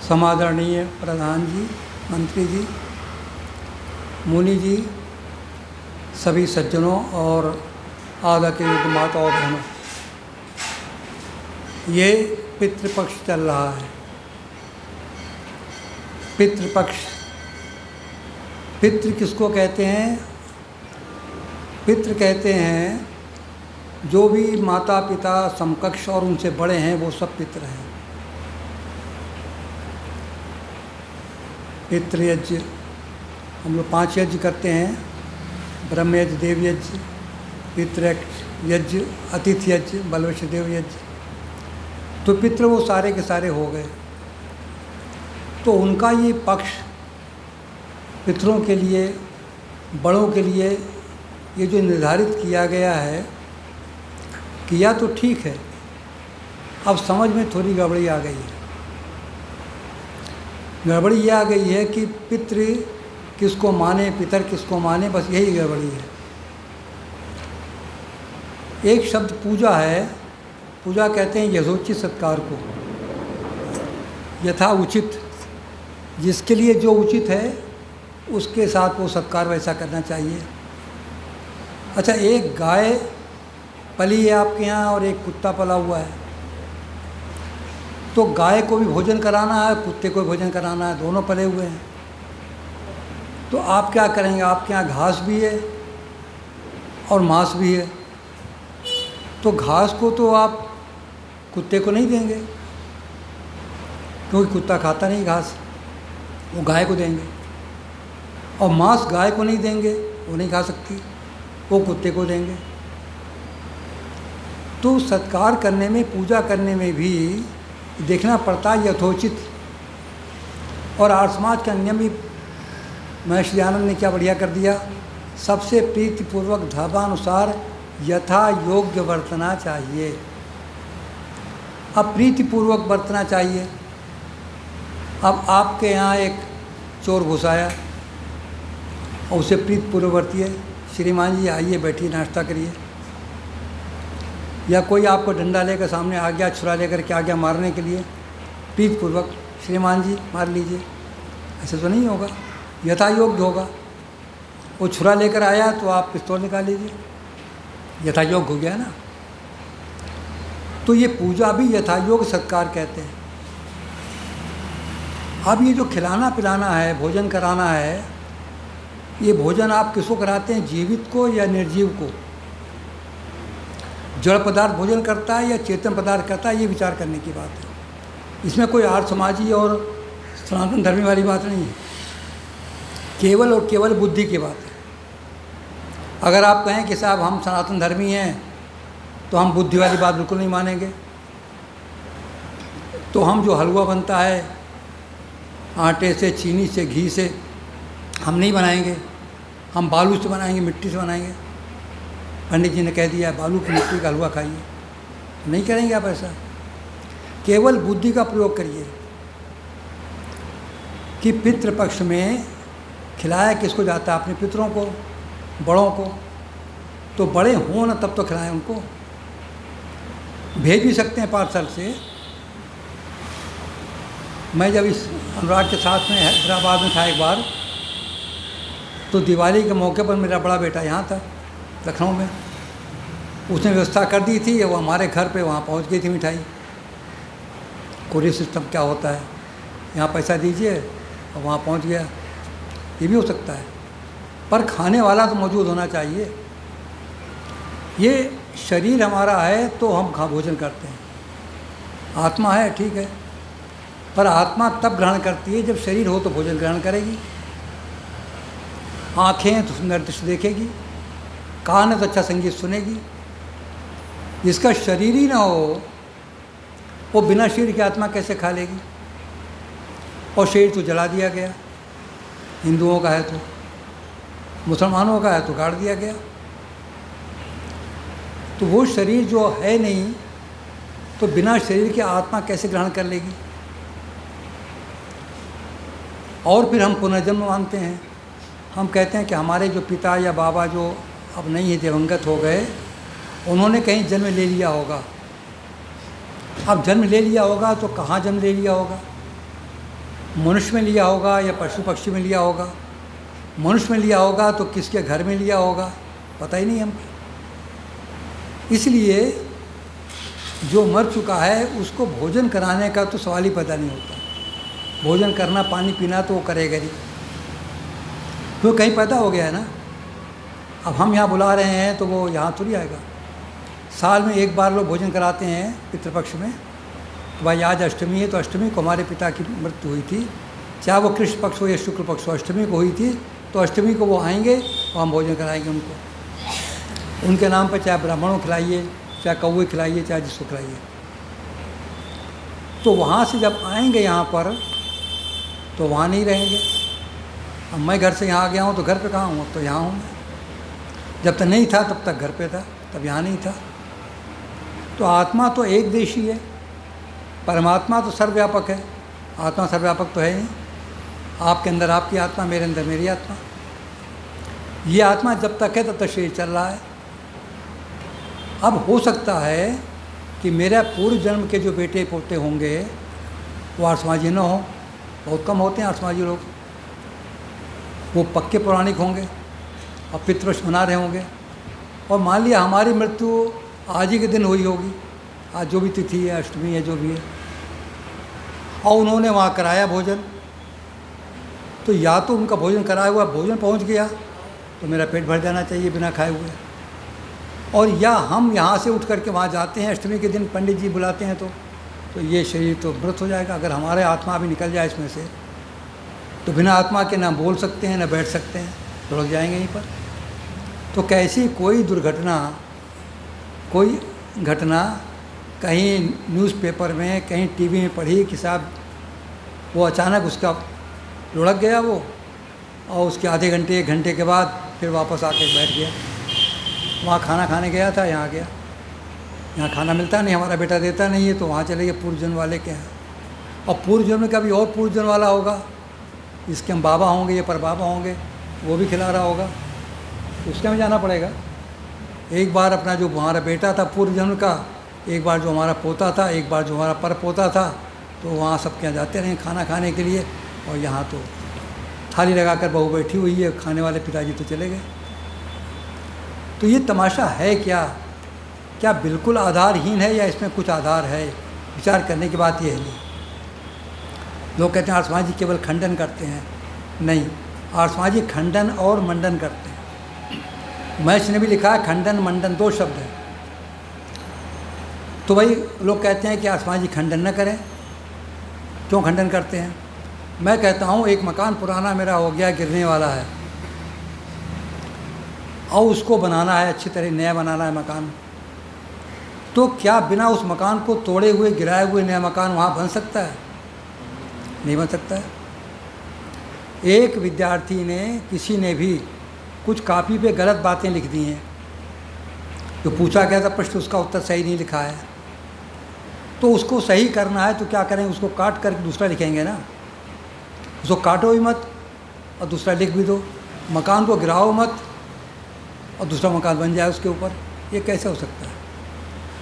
समादरणीय प्रधान जी, मंत्री जी, मुनि जी, सभी सज्जनों और आदर के युग माताओं बहनों, ये पितृपक्ष चल रहा है। पितृपक्ष, पितृ किसको कहते हैं? पितृ कहते हैं जो भी माता पिता समकक्ष और उनसे बड़े हैं, वो सब पितृ हैं। पितृ यज्ञ हम लोग 5 यज्ञ करते हैं, ब्रह्म यज्ञ, देव यज्ञ, पितृ यज्ञ, अतिथि यज्ञ, बलवृक्ष देव यज्ञ। तो पितृ वो सारे के सारे हो गए। तो उनका ये पक्ष पितरों के लिए, बड़ों के लिए ये जो निर्धारित किया गया है, किया तो ठीक है, अब समझ में थोड़ी गड़बड़ी आ गई है। गड़बड़ी ये आ गई है कि पितृ किसको माने, पितर किसको माने, बस यही गड़बड़ी है। एक शब्द पूजा है, पूजा कहते हैं यथोचित सत्कार को, यथा उचित, जिसके लिए जो उचित है उसके साथ वो सत्कार वैसा करना चाहिए। अच्छा, एक गाय पली है आपके यहाँ और एक कुत्ता पला हुआ है, तो गाय को भी भोजन कराना है, कुत्ते को भी भोजन कराना है, दोनों पले हुए हैं। तो आप क्या करेंगे? आपके यहाँ घास भी है और मांस भी है, तो घास को तो आप कुत्ते को नहीं देंगे, क्योंकि कुत्ता खाता नहीं घास, वो गाय को देंगे। और मांस गाय को नहीं देंगे, वो नहीं खा सकती, वो कुत्ते को देंगे। तो सत्कार करने में, पूजा करने में भी देखना पड़ता है यथोचित। और आर्य समाज का नियम भी महर्षि आनंद ने क्या बढ़िया कर दिया, सबसे प्रीतिपूर्वक धर्मानुसार यथा योग्य बरतना चाहिए। अब प्रीतिपूर्वक बरतना चाहिए। अब आपके यहाँ एक चोर घुस आया और उसे प्रीतिपूर्वक बरतिए, श्रीमान जी आइए, बैठिए, नाश्ता करिए। या कोई आपको डंडा लेकर सामने आ गया, छुरा लेकर के आ गया मारने के लिए, प्रीतिपूर्वक श्रीमान जी मार लीजिए, ऐसे तो नहीं होगा, यथा योग्य होगा। वो छुरा लेकर आया तो आप पिस्तौल निकाल लीजिए, यथा योग्य हो गया ना। तो ये पूजा भी यथा योग्य सत्कार कहते हैं। अब ये जो खिलाना पिलाना है, भोजन कराना है, ये भोजन आप किसको कराते हैं? जीवित को या निर्जीव को? जड़ पदार्थ भोजन करता है या चेतन पदार्थ करता है, ये विचार करने की बात है। इसमें कोई आर्य समाजी और सनातन धर्मी वाली बात नहीं है, केवल और केवल बुद्धि की बात है। अगर आप कहें कि साहब हम सनातन धर्मी हैं, तो हम बुद्धि वाली बात बिल्कुल नहीं मानेंगे। तो हम जो हलवा बनता है आटे से, चीनी से, घी से, हम नहीं बनाएंगे, हम बालू से बनाएंगे, मिट्टी से बनाएंगे। पंडित जी ने कह दिया बालू की मिट्टी का हलवा खाइए, तो नहीं करेंगे आप ऐसा। केवल बुद्धि का प्रयोग करिए कि पितृपक्ष में खिलाया किसको जाता है? अपने पितरों को, बड़ों को। तो बड़े हों ना तब तो खिलाएं उनको। भेज भी सकते हैं पार्सल से। मैं जब इस अनुराग के साथ में हैदराबाद में था एक बार, तो दिवाली के मौके पर मेरा बड़ा बेटा यहाँ था लखनऊ में, उसने व्यवस्था कर दी थी, वो हमारे घर पे वहाँ पहुँच गई थी मिठाई। कोरियर सिस्टम क्या होता है, यहाँ पैसा दीजिए और वहाँ पहुँच गया, ये भी हो सकता है। पर खाने वाला तो मौजूद होना चाहिए। ये शरीर हमारा है तो हम भोजन करते हैं, आत्मा है ठीक है, पर आत्मा तब ग्रहण करती है जब शरीर हो तो भोजन ग्रहण करेगी। आँखें हैं तो सुंदर दृश्य देखेगी, कान है तो अच्छा संगीत सुनेगी। जिसका शरीर ही ना हो, वो बिना शरीर की आत्मा कैसे खा लेगी? और शरीर तो जला दिया गया, हिंदुओं का है तो, मुसलमानों का है तो गाड़ दिया गया। तो वो शरीर जो है नहीं, तो बिना शरीर की आत्मा कैसे ग्रहण कर लेगी? और फिर हम पुनर्जन्म मानते हैं। हम कहते हैं कि हमारे जो पिता या बाबा जो अब नहीं है, दिवंगत हो गए, उन्होंने कहीं जन्म ले लिया होगा। अब जन्म ले लिया होगा तो कहाँ जन्म ले लिया होगा? मनुष्य में लिया होगा या पशु पक्षी में लिया होगा। मनुष्य में लिया होगा तो किसके घर में लिया होगा, पता ही नहीं हमको। इसलिए जो मर चुका है उसको भोजन कराने का तो सवाल ही पैदा नहीं होता। भोजन करना, पानी पीना तो वो करेगा ही, तो कहीं पैदा हो गया है ना। अब हम यहाँ बुला रहे हैं तो वो यहाँ थोड़ी आएगा। साल में एक बार लोग भोजन कराते हैं पितृपक्ष में। तो भाई आज अष्टमी है तो अष्टमी को हमारे पिता की मृत्यु हुई थी, चाहे वो कृष्ण पक्ष हो या शुक्ल पक्ष हो, अष्टमी को हुई थी, तो अष्टमी को वो आएंगे और हम भोजन कराएंगे उनको। उनके नाम पर चाहे ब्राह्मणों खिलाइए, चाहे कौवे खिलाइए, चाहे जिसको खिलाइए। तो वहाँ से जब आएंगे यहाँ पर तो वहाँ नहीं रहेंगे। अब मैं घर से यहाँ आ गया हूँ तो घर पे कहाँ हूँ, अब तो यहाँ हूँ मैं। जब तक नहीं था तब तक घर पे था, तब यहाँ नहीं था। तो आत्मा तो एक देशी है, परमात्मा तो सर्वव्यापक है। आत्मा सर्वव्यापक तो है नहीं। आपके अंदर आपकी आत्मा, मेरे अंदर मेरी आत्मा। ये आत्मा जब तक है तब तक शरीर चल रहा है। अब हो सकता है कि मेरा पूर्व जन्म के जो बेटे पोते होंगे वो आर्षमाजी न हो, बहुत कम होते हैं आर्षमाजी लोग। वो पक्के पौराणिक होंगे और पितृपक्ष मना रहे होंगे। और मान लिया हमारी मृत्यु आज ही के दिन हुई होगी, आज जो भी तिथि है, अष्टमी है, जो भी है, और उन्होंने वहाँ कराया भोजन, तो या तो उनका भोजन कराया हुआ भोजन पहुँच गया तो मेरा पेट भर जाना चाहिए बिना खाए हुए, और या हम यहाँ से उठ करके वहाँ जाते हैं अष्टमी के दिन, पंडित जी बुलाते हैं तो ये शरीर तो मृत हो जाएगा। अगर हमारे आत्मा भी निकल जाए इसमें से तो बिना आत्मा के ना बोल सकते हैं, ना बैठ सकते हैं, लुढ़क जाएंगे यहीं पर। तो कैसी कोई दुर्घटना, कोई घटना कहीं न्यूज़पेपर में, कहीं टीवी में पढ़ी कि साहब वो अचानक उसका लुढ़क गया वो, और उसके आधे घंटे 1 घंटे के बाद फिर वापस आके बैठ गया। वहाँ खाना खाने गया था, यहाँ गया, यहाँ खाना मिलता नहीं, हमारा बेटा देता नहीं है, तो वहाँ चले गए पूर्व जन्म वाले के यहाँ। और पूर्व जन्म में कभी और पूर्व जन्म वाला होगा, इसके हम बाबा होंगे या पर बाबा होंगे, वो भी खिला रहा होगा, तो उसके में जाना पड़ेगा। एक बार अपना जो हमारा बेटा था पूर्व जन्म का, एक बार जो हमारा पोता था, एक बार जो हमारा पर पोता था, तो वहाँ सबके यहाँ जाते रहे खाना खाने के लिए। और यहाँ तो थाली लगाकर बहू बैठी हुई है, खाने वाले पिताजी तो चले गए। तो ये तमाशा है क्या? क्या बिल्कुल आधारहीन है या इसमें कुछ आधार है? विचार करने की बात यह है। नहीं, लोग कहते हैं आर्षमाजी केवल खंडन करते हैं। नहीं, आर्षमाजी खंडन और मंडन करते हैं। मैच ने भी लिखा है खंडन मंडन 2 शब्द हैं। तो भाई लोग कहते हैं कि आर्षमाजी खंडन न करें, क्यों खंडन करते हैं? मैं कहता हूँ एक मकान पुराना मेरा हो गया, गिरने वाला है, और उसको बनाना है, अच्छी तरह नया बनाना है मकान, तो क्या बिना उस मकान को तोड़े हुए, गिराए हुए नया मकान वहाँ बन सकता है? नहीं बन सकता है। एक विद्यार्थी ने, किसी ने भी कुछ कॉपी पे गलत बातें लिख दी हैं, जो पूछा गया था प्रश्न उसका उत्तर सही नहीं लिखा है, तो उसको सही करना है तो क्या करें? उसको काट कर दूसरा लिखेंगे ना। उसको काटो ही मत और दूसरा लिख भी दो, मकान को गिराओ मत और दूसरा मकान बन जाए उसके ऊपर। ये कैसे हो सकता है?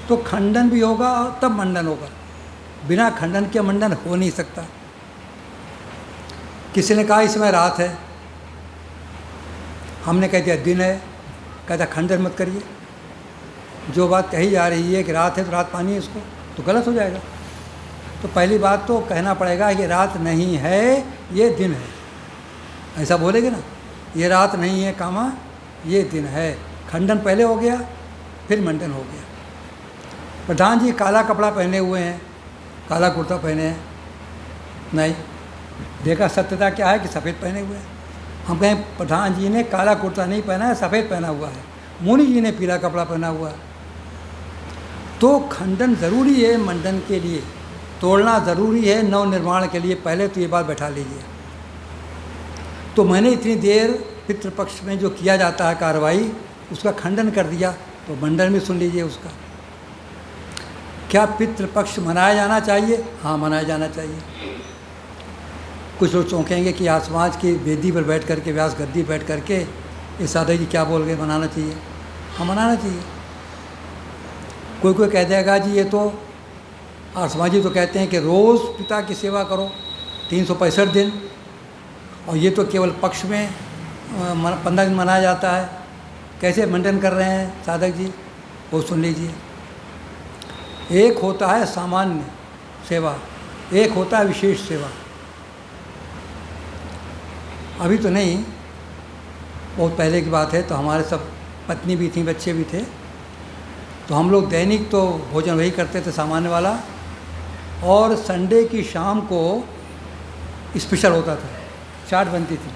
तो खंडन भी होगा तब मंडन होगा, बिना खंडन के मंडन हो नहीं सकता। किसी ने कहा इस समय रात है, हमने कह दिया दिन है, कहता खंडन मत करिए। जो बात कही जा रही है कि रात है तो रात मानिए इसको, तो गलत हो जाएगा। तो पहली बात तो कहना पड़ेगा ये रात नहीं है, ये दिन है, ऐसा बोलेगे ना। ये रात नहीं है कामा, ये दिन है। खंडन पहले हो गया, फिर मंडन हो गया। प्रधान जी काला कपड़ा पहने हुए हैं, काला कुर्ता पहने हैं, नहीं देखा सत्यता क्या है कि सफ़ेद पहने हुए हैं। हम कहें प्रधान जी ने काला कुर्ता नहीं पहना है, सफ़ेद पहना हुआ है, मुनि जी ने पीला कपड़ा पहना हुआ है। तो खंडन ज़रूरी है मंडन के लिए, तोड़ना ज़रूरी है नव निर्माण के लिए। पहले तो ये बात बैठा लीजिए। तो मैंने इतनी देर पितृपक्ष में जो किया जाता है कार्रवाई, उसका खंडन कर दिया, तो मंडन में सुन लीजिए उसका। क्या पितृपक्ष मनाया जाना चाहिए? हाँ, मनाया जाना चाहिए। कुछ लोग चौंकेंगे कि आज समाज की वेदी पर बैठ करके, व्यास गद्दी बैठ करके ये सादा जी क्या बोल गए, मनाना चाहिए। हाँ, मनाना चाहिए। कोई कह देगा जी ये तो आर्षमाजी तो कहते हैं कि रोज़ पिता की सेवा करो, 365 दिन, और ये तो केवल पक्ष में 15 दिन मनाया जाता है। कैसे मेंटेन कर रहे हैं साधक जी, वो सुन लीजिए। एक होता है सामान्य सेवा, एक होता है विशेष सेवा। अभी तो नहीं, बहुत पहले की बात है, तो हमारे सब पत्नी भी थी, बच्चे भी थे, तो हम लोग दैनिक तो भोजन वही करते थे सामान्य वाला, और संडे की शाम को स्पेशल होता था, चाट बनती थी,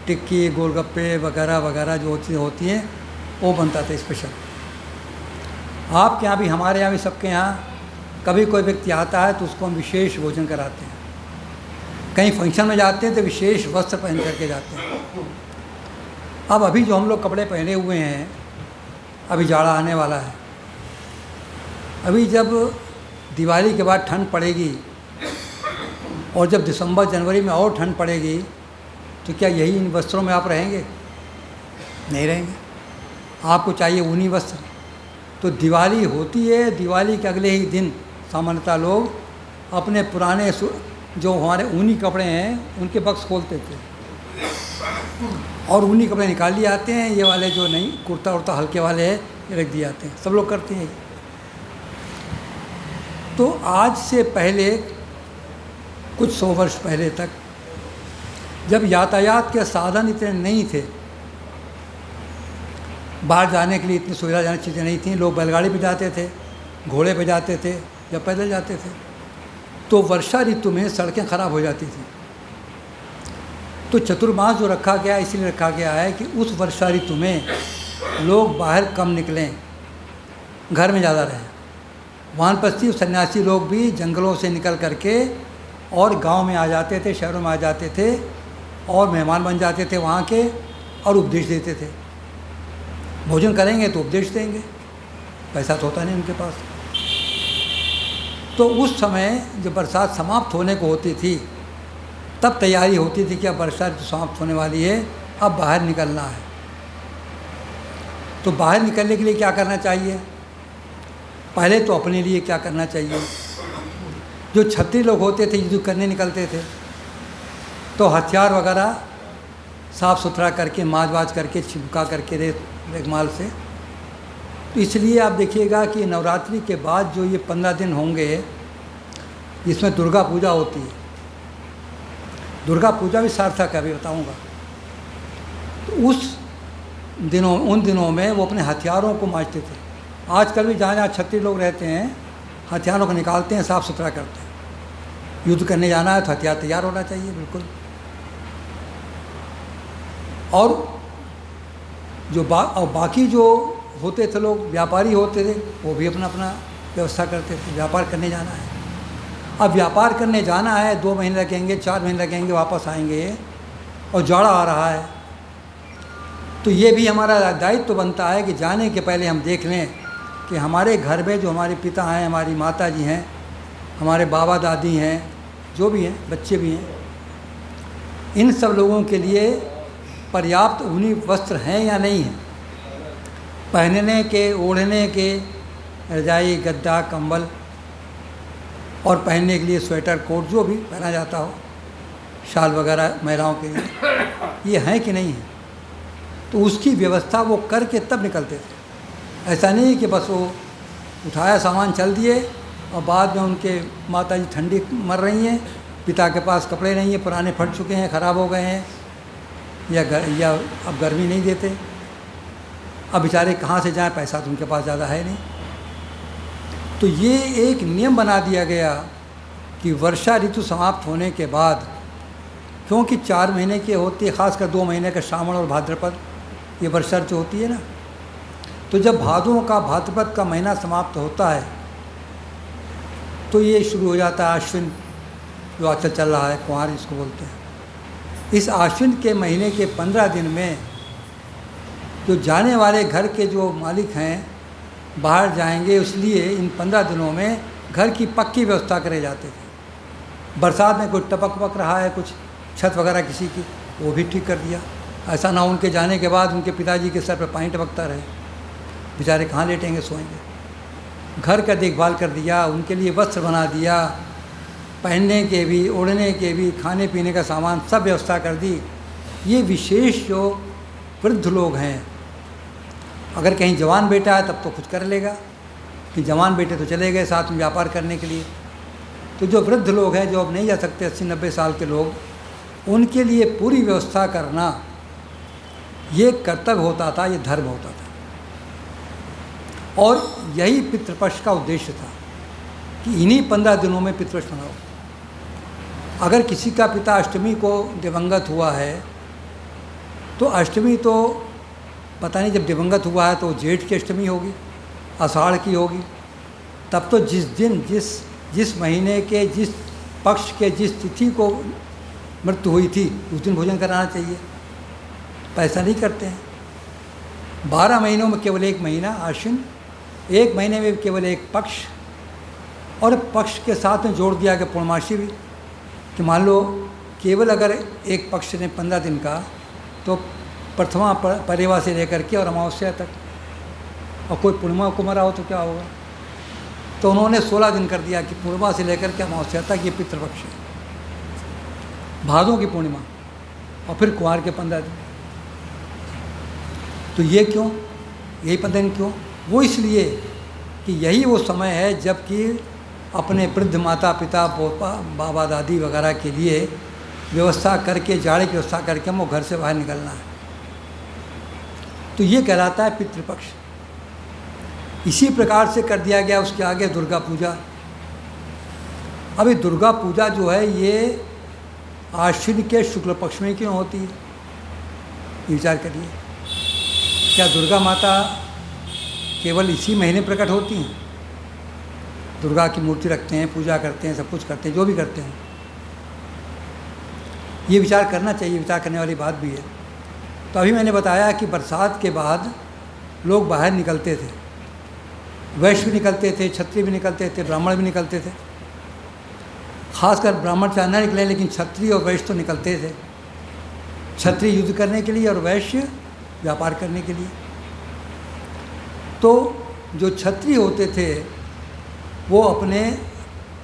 टिक्की गोलगप्पे वगैरह वगैरह जो होती हैं वो बनता था स्पेशल। आपके यहाँ भी, हमारे यहाँ भी, सबके यहाँ कभी कोई व्यक्ति आता है तो उसको हम विशेष भोजन कराते हैं। कहीं फंक्शन में जाते हैं तो विशेष वस्त्र पहन करके जाते हैं। अब अभी जो हम लोग कपड़े पहने हुए हैं, अभी जाड़ा आने वाला है, अभी जब दिवाली के बाद ठंड पड़ेगी और जब दिसंबर जनवरी में और ठंड पड़ेगी, तो क्या यही इन वस्त्रों में आप रहेंगे? नहीं रहेंगे। आपको चाहिए ऊनी वस्त्र। तो दिवाली होती है, दिवाली के अगले ही दिन सामान्यतः लोग अपने पुराने जो हमारे ऊनी कपड़े हैं उनके बक्स खोलते थे और ऊनी कपड़े निकाल लिए आते हैं। ये वाले जो नहीं, कुर्ता उर्ता हल्के वाले हैं, ये रख दिए जाते हैं। सब लोग करते हैं। तो आज से पहले कुछ 100 वर्ष पहले तक, जब यातायात के साधन इतने नहीं थे, बाहर जाने के लिए इतनी सुविधाजनक चीज़ें नहीं थी, लोग बैलगाड़ी पे जाते थे, घोड़े पे जाते थे या पैदल जाते थे, तो वर्षा ऋतु में सड़कें खराब हो जाती थी। तो चतुर्मास जो रखा गया इसलिए रखा गया है कि उस वर्षा ऋतु में लोग बाहर कम निकलें, घर में ज़्यादा रहें। वानप्रस्थी सन्यासी लोग भी जंगलों से निकल करके और गांव में आ जाते थे, शहरों में आ जाते थे और मेहमान बन जाते थे वहाँ के, और उपदेश देते थे। भोजन करेंगे तो उपदेश देंगे, पैसा तो होता नहीं उनके पास। तो उस समय जब बरसात समाप्त होने को होती थी, तब तैयारी होती थी कि अब वर्षा ऋतु समाप्त होने वाली है, अब बाहर निकलना है। तो बाहर निकलने के लिए क्या करना चाहिए? पहले तो अपने लिए क्या करना चाहिए? जो क्षत्रिय लोग होते थे, युद्ध करने निकलते थे, तो हथियार वगैरह साफ़ सुथरा करके, माज वाज करके, छिपका करके रेगमाल से। तो इसलिए आप देखिएगा कि नवरात्रि के बाद जो ये 15 दिन होंगे, जिसमें दुर्गा पूजा होती है, दुर्गा पूजा भी सार्थक है, अभी बताऊंगा। तो उन दिनों में वो अपने हथियारों को मांजते थे। आजकल भी जहाँ जहाँ क्षत्रिय लोग रहते हैं, हथियारों को निकालते हैं, साफ़ सुथरा करते हैं। युद्ध करने जाना है तो हथियार तैयार होना चाहिए, बिल्कुल। और बाकी जो होते थे लोग, व्यापारी होते थे, वो भी अपना अपना व्यवस्था करते थे। व्यापार करने जाना है, अब व्यापार करने जाना है, 2 महीने लगेंगे, 4 महीने लगेंगे, वापस आएंगे, और जाड़ा आ रहा है, तो ये भी हमारा दायित्व तो बनता है कि जाने के पहले हम देख लें कि हमारे घर में जो हमारे पिता हैं, हमारी माता जी हैं, हमारे बाबा दादी हैं, जो भी हैं, बच्चे भी हैं, इन सब लोगों के लिए पर्याप्त ऊनी वस्त्र हैं या नहीं हैं, पहनने के, ओढ़ने के, रजाई, गद्दा, कंबल, और पहनने के लिए स्वेटर, कोट, जो भी पहना जाता हो, शाल वगैरह महिलाओं के लिए, ये हैं कि नहीं है। तो उसकी व्यवस्था वो करके तब निकलते थे। ऐसा नहीं कि बस वो उठाया सामान चल दिए और बाद में उनके माता जी ठंडी मर रही हैं, पिता के पास कपड़े नहीं हैं, पुराने फट चुके हैं, ख़राब हो गए हैं, या अब गर्मी नहीं देते, अब बेचारे कहाँ से जाएं, पैसा तो उनके पास ज़्यादा है नहीं। तो ये एक नियम बना दिया गया कि वर्षा ऋतु समाप्त होने के बाद, क्योंकि 4 महीने की होती है, ख़ासकर 2 महीने का श्रावण और भाद्रपद, ये वर्षा ऋतु होती है ना, तो जब भाद्रपद का महीना समाप्त होता है तो ये शुरू हो जाता है आश्विन, जो आजकल चल रहा है, कुंवार जिसको बोलते हैं। इस आश्विन के महीने के 15 दिन में जो जाने वाले घर के जो मालिक हैं बाहर जाएंगे, इसलिए इन 15 दिनों में घर की पक्की व्यवस्था करे जाते थे। बरसात में कुछ टपक रहा है, कुछ छत वगैरह किसी की, वो भी ठीक कर दिया। ऐसा ना उनके जाने के बाद उनके पिताजी के सर पर पानी टपकता रहे, बेचारे कहाँ लेटेंगे, सोएंगे। घर का देखभाल कर दिया, उनके लिए वस्त्र बना दिया, पहनने के भी, ओढ़ने के भी, खाने पीने का सामान सब व्यवस्था कर दी। ये विशेष जो वृद्ध लोग हैं, अगर कहीं जवान बेटा है तब तो कुछ कर लेगा, कि जवान बेटे तो चले गए साथ में व्यापार करने के लिए। तो जो वृद्ध लोग हैं, जो अब नहीं जा सकते, 80-90 साल के लोग, उनके लिए पूरी व्यवस्था करना ये कर्तव्य होता था, ये धर्म होता था। और यही पितृपक्ष का उद्देश्य था कि इन्हीं 15 दिनों में पितृपक्ष मनाओ। अगर किसी का पिता अष्टमी को दिवंगत हुआ है तो अष्टमी तो पता नहीं, जब दिवंगत हुआ है तो जेठ की अष्टमी होगी, आषाढ़ की होगी, तब तो जिस दिन जिस महीने के जिस पक्ष के जिस तिथि को मृत्यु हुई थी उस दिन भोजन कराना चाहिए। पैसा नहीं करते हैं। 12 महीनों में केवल एक महीना आश्विन, एक महीने में केवल एक पक्ष, और पक्ष के साथ में जोड़ दिया गया पूर्णमासी भी, कि मान लो केवल अगर एक पक्ष ने 15 दिन का, तो प्रथमा परिवा से लेकर के और अमावस्या तक, और कोई पूर्णिमा को मरा हो तो क्या होगा। तो उन्होंने 16 दिन कर दिया कि पूर्णिमा से लेकर के अमावस्या तक ये पितृपक्ष है, भादों की पूर्णिमा, और फिर कुंवार के 15 दिन। तो ये क्यों, यही 15 दिन क्यों? वो इसलिए कि यही वो समय है जबकि अपने वृद्ध माता पिता, बाबा दादी वगैरह के लिए व्यवस्था करके, जाड़े की व्यवस्था करके वो घर से बाहर निकलना है। तो ये कहलाता है पितृपक्ष। इसी प्रकार से कर दिया गया उसके आगे दुर्गा पूजा। अभी दुर्गा पूजा जो है ये आश्विन के शुक्ल पक्ष में क्यों होती है, विचार करिए। क्या दुर्गा माता केवल इसी महीने प्रकट होती हैं? दुर्गा की मूर्ति रखते हैं, पूजा करते हैं, सब कुछ करते हैं, जो भी करते हैं। ये विचार करना चाहिए, विचार करने वाली बात भी है। तो अभी मैंने बताया कि बरसात के बाद लोग बाहर निकलते थे, वैश्य भी निकलते थे, क्षत्रिय भी निकलते थे, ब्राह्मण भी निकलते थे। खासकर ब्राह्मण चाहे न निकले, लेकिन क्षत्रिय और वैश्य तो निकलते थे। क्षत्रिय युद्ध करने के लिए और वैश्य व्यापार करने के लिए। तो जो क्षत्रिय होते थे वो अपने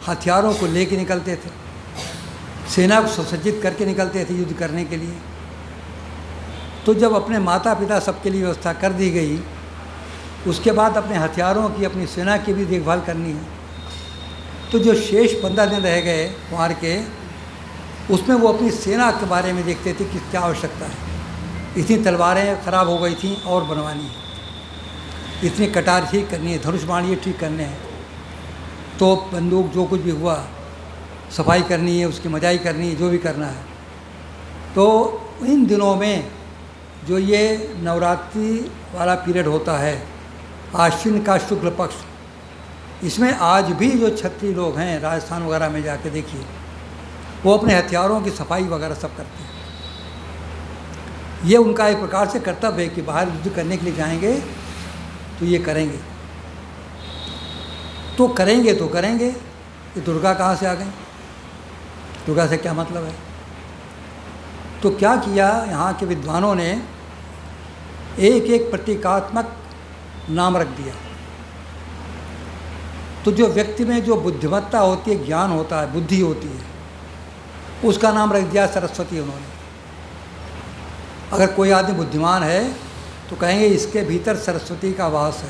हथियारों को लेके निकलते थे, सेना को सुसज्जित करके निकलते थे युद्ध करने के लिए। तो जब अपने माता पिता सबके लिए व्यवस्था कर दी गई, उसके बाद अपने हथियारों की, अपनी सेना की भी देखभाल करनी है। तो जो शेष 15 दिन रह गए कुंवार के, उसमें वो अपनी सेना के बारे में देखते थे कि क्या आवश्यकता है। इतनी तलवारें ख़राब हो गई थीं और बनवानी है, इतनी कटार ठीक करनी है, धनुष बाण ये ठीक करने हैं, तो बंदूक जो कुछ भी हुआ सफाई करनी है, उसकी मजाई करनी है, जो भी करना है। तो इन दिनों में जो ये नवरात्रि वाला पीरियड होता है, आश्विन का शुक्ल पक्ष, इसमें आज भी जो क्षत्रिय लोग हैं राजस्थान वगैरह में जाके देखिए, वो अपने हथियारों की सफाई वगैरह सब करते हैं। ये उनका एक प्रकार से कर्तव्य है कि बाहर युद्ध करने के लिए जाएंगे तो ये करेंगे, तो करेंगे। ये दुर्गा कहाँ से आ गई? दुर्गा से क्या मतलब है? तो क्या किया यहाँ के विद्वानों ने, एक एक प्रतीकात्मक नाम रख दिया। तो जो व्यक्ति में जो बुद्धिमत्ता होती है, ज्ञान होता है, बुद्धि होती है, उसका नाम रख दिया सरस्वती उन्होंने। अगर कोई आदमी बुद्धिमान है तो कहेंगे इसके भीतर सरस्वती का वास है।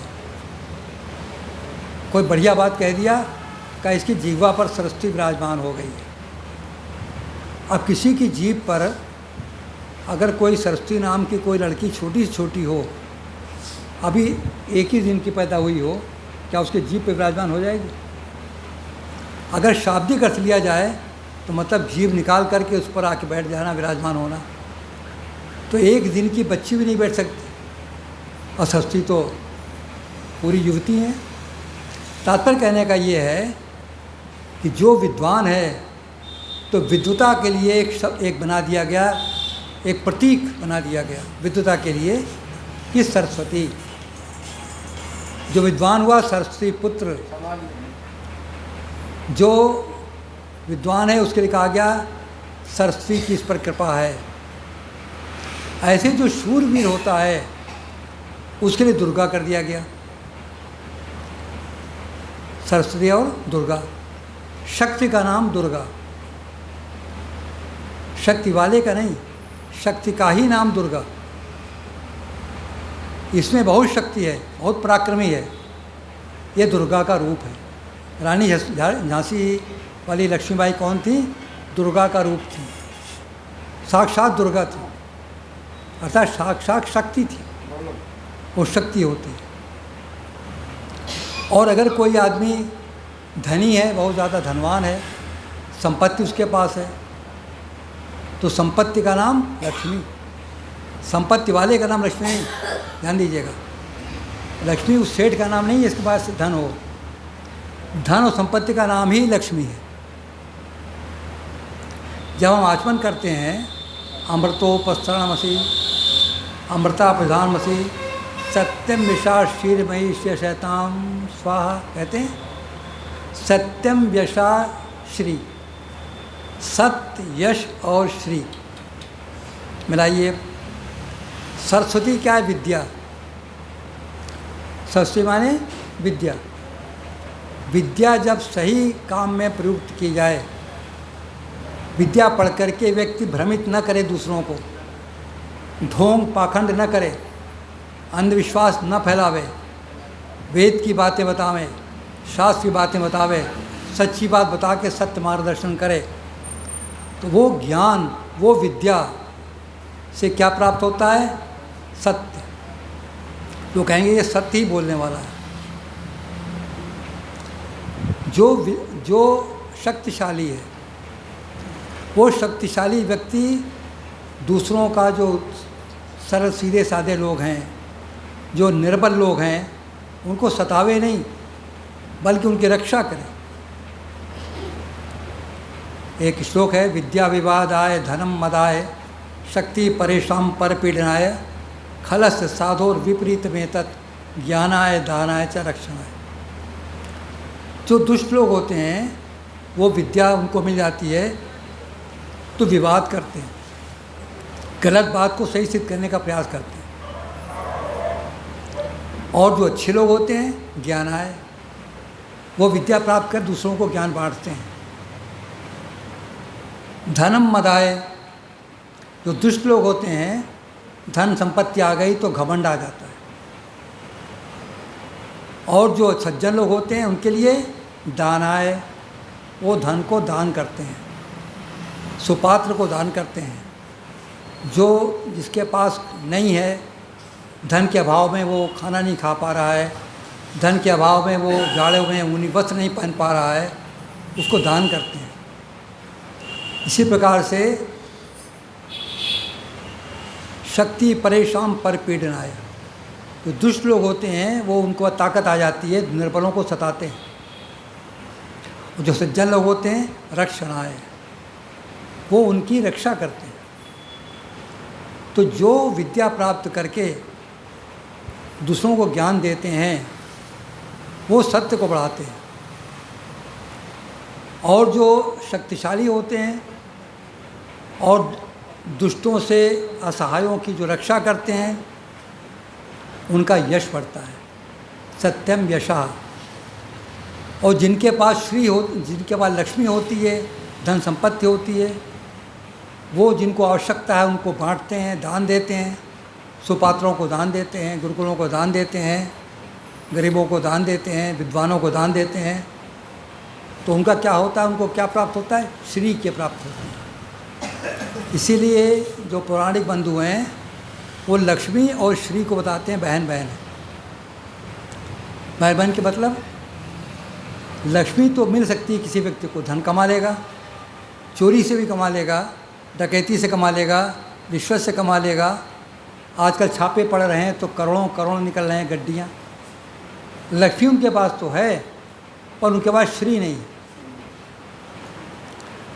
कोई बढ़िया बात कह दिया, का इसकी जीवा पर सरस्वती विराजमान हो गई है। अब किसी की जीभ पर अगर कोई सरस्वती नाम की कोई लड़की छोटी से छोटी हो, अभी एक ही दिन की पैदा हुई हो, क्या उसके जीभ पे विराजमान हो जाएगी? अगर शाब्दिक अर्थ लिया जाए तो मतलब जीभ निकाल करके उस पर आके बैठ जाना, विराजमान होना। तो एक दिन की बच्ची भी नहीं बैठ सकती, और सरस्वती तो पूरी युवती हैं। तात्पर्य कहने का ये है कि जो विद्वान है, तो विद्वता के लिए एक बना दिया गया, एक प्रतीक बना दिया गया विद्वता के लिए कि सरस्वती। जो विद्वान हुआ सरस्वती पुत्र, जो विद्वान है उसके लिए कहा गया सरस्वती की इस पर कृपा है। ऐसे जो शूरवीर होता है उसके लिए दुर्गा कर दिया गया, सरस्वती और दुर्गा। शक्ति का नाम दुर्गा, शक्ति वाले का नहीं, शक्ति का ही नाम दुर्गा। इसमें बहुत शक्ति है, बहुत पराक्रमी है। ये दुर्गा का रूप है। रानी झांसी वाली लक्ष्मीबाई कौन थी? दुर्गा का रूप थी, साक्षात दुर्गा थी, अर्थात साक्षात शक्ति थी। वो शक्ति होती है। और अगर कोई आदमी धनी है, बहुत ज़्यादा धनवान है, संपत्ति उसके पास है, तो संपत्ति का नाम लक्ष्मी, संपत्ति वाले का नाम लक्ष्मी नहीं। ध्यान दीजिएगा, लक्ष्मी उस सेठ का नाम नहीं है जिसके पास धन हो। धन और संपत्ति का नाम ही लक्ष्मी है। जब हम आचमन करते हैं अमृतोपस्तरणमसि अमृता प्रधानमसि सत्यम विषा क्षीरमयी शैताम स्वाहा कहते हैं। सत्यम यशा श्री, सत्य यश और श्री मिलाइए। सरस्वती क्या है? विद्या। सरस्वती माने विद्या। विद्या जब सही काम में प्रयुक्त की जाए, विद्या पढ़ करके व्यक्ति भ्रमित न करे, दूसरों को ढोंग पाखंड न करे, अंधविश्वास न फैलावे, वेद की बातें बतावे, शास्त्र की बातें बतावे, सच्ची बात बता के सत्य मार्गदर्शन करे, तो वो ज्ञान, वो विद्या से क्या प्राप्त होता है? सत्य। तो कहेंगे ये सत्य ही बोलने वाला है। जो शक्तिशाली है, वो शक्तिशाली व्यक्ति दूसरों का, जो सरल सीधे साधे लोग हैं, जो निर्बल लोग हैं, उनको सतावे नहीं, बल्कि उनकी रक्षा करे। एक श्लोक है, विद्या विवादाय धनम मदाय शक्ति परेशान पर पीड़नाय खलस साधोर विपरीत में तत् ज्ञानाय दानाय च रक्षणाय। जो दुष्ट लोग होते हैं, वो विद्या उनको मिल जाती है तो विवाद करते हैं, गलत बात को सही सिद्ध करने का प्रयास करते हैं। और जो अच्छे लोग होते हैं, ज्ञानाय, वो विद्या प्राप्त कर दूसरों को ज्ञान बांटते हैं। धनम मदाय, जो दुष्ट लोग होते हैं, धन संपत्ति आ गई तो घमंड आ जाता है। और जो सज्जन लोग होते हैं, उनके लिए दानाय, वो धन को दान करते हैं, सुपात्र को दान करते हैं। जो जिसके पास नहीं है, धन के अभाव में वो खाना नहीं खा पा रहा है, धन के अभाव में वो जाड़े में ऊनी वस्त्र नहीं पहन पा रहा है, उसको दान करते हैं। इसी प्रकार से शक्ति परेशान पर पीड़नाय, जो दुष्ट लोग होते हैं, वो उनको ताकत आ जाती है, निर्बलों को सताते हैं। और जो सज्जन लोग होते हैं, रक्षणाय, वो उनकी रक्षा करते हैं। तो जो विद्या प्राप्त करके दूसरों को ज्ञान देते हैं, वो सत्य को बढ़ाते हैं। और जो शक्तिशाली होते हैं और दुष्टों से, असहायों की जो रक्षा करते हैं, उनका यश बढ़ता है। सत्यम यशः। और जिनके पास श्री हो, जिनके पास लक्ष्मी होती है, धन संपत्ति होती है, वो जिनको आवश्यकता है उनको बांटते हैं, दान देते हैं, सुपात्रों को दान देते हैं, गुरुकुलों को दान देते हैं, गरीबों को दान देते हैं, विद्वानों को दान देते हैं। तो उनका क्या होता है? उनको क्या प्राप्त होता है? श्री के प्राप्त होता है। इसीलिए जो पौराणिक बंधु हैं, वो लक्ष्मी और श्री को बताते हैं बहन बहन है। भाई बहन के मतलब, लक्ष्मी तो मिल सकती है किसी व्यक्ति को, धन कमा लेगा, चोरी से भी कमा लेगा, डकैती से कमा लेगा, रिश्वत से कमा लेगा। आजकल छापे पड़ रहे हैं तो करोड़ों करोड़ निकल रहे हैं गड्डियाँ। लक्ष्मी उनके पास तो है, पर उनके पास श्री नहीं।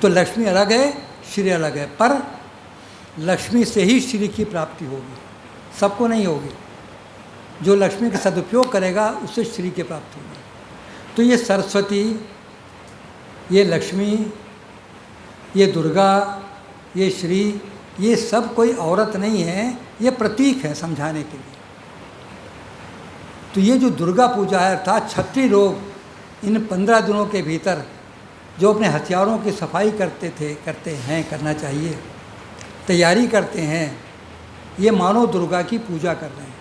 तो लक्ष्मी अलग है, श्री अलग है, पर लक्ष्मी से ही श्री की प्राप्ति होगी, सबको नहीं होगी। जो लक्ष्मी का सदुपयोग करेगा, उससे श्री की प्राप्ति होगी। तो ये सरस्वती, ये लक्ष्मी, ये दुर्गा, ये श्री, ये सब कोई औरत नहीं है, ये प्रतीक है समझाने के लिए। तो ये जो दुर्गा पूजा है, अर्थात क्षत्रिय लोग इन 15 दिनों के भीतर जो अपने हथियारों की सफाई करते हैं, करना चाहिए, तैयारी करते हैं, ये मानो दुर्गा की पूजा कर रहे हैं।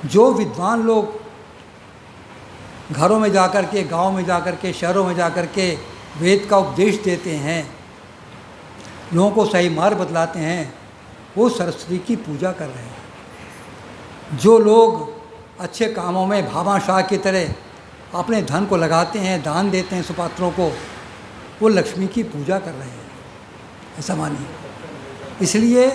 जो विद्वान लोग घरों में जाकर के, गांव में जाकर के, शहरों में जाकर के वेद का उपदेश देते हैं, लोगों को सही मार्ग बतलाते हैं, वो सरस्वती की पूजा कर रहे हैं। जो लोग अच्छे कामों में भामाशाह की तरह अपने धन को लगाते हैं, दान देते हैं सुपात्रों को, वो लक्ष्मी की पूजा कर रहे हैं, ऐसा मानिए। इसलिए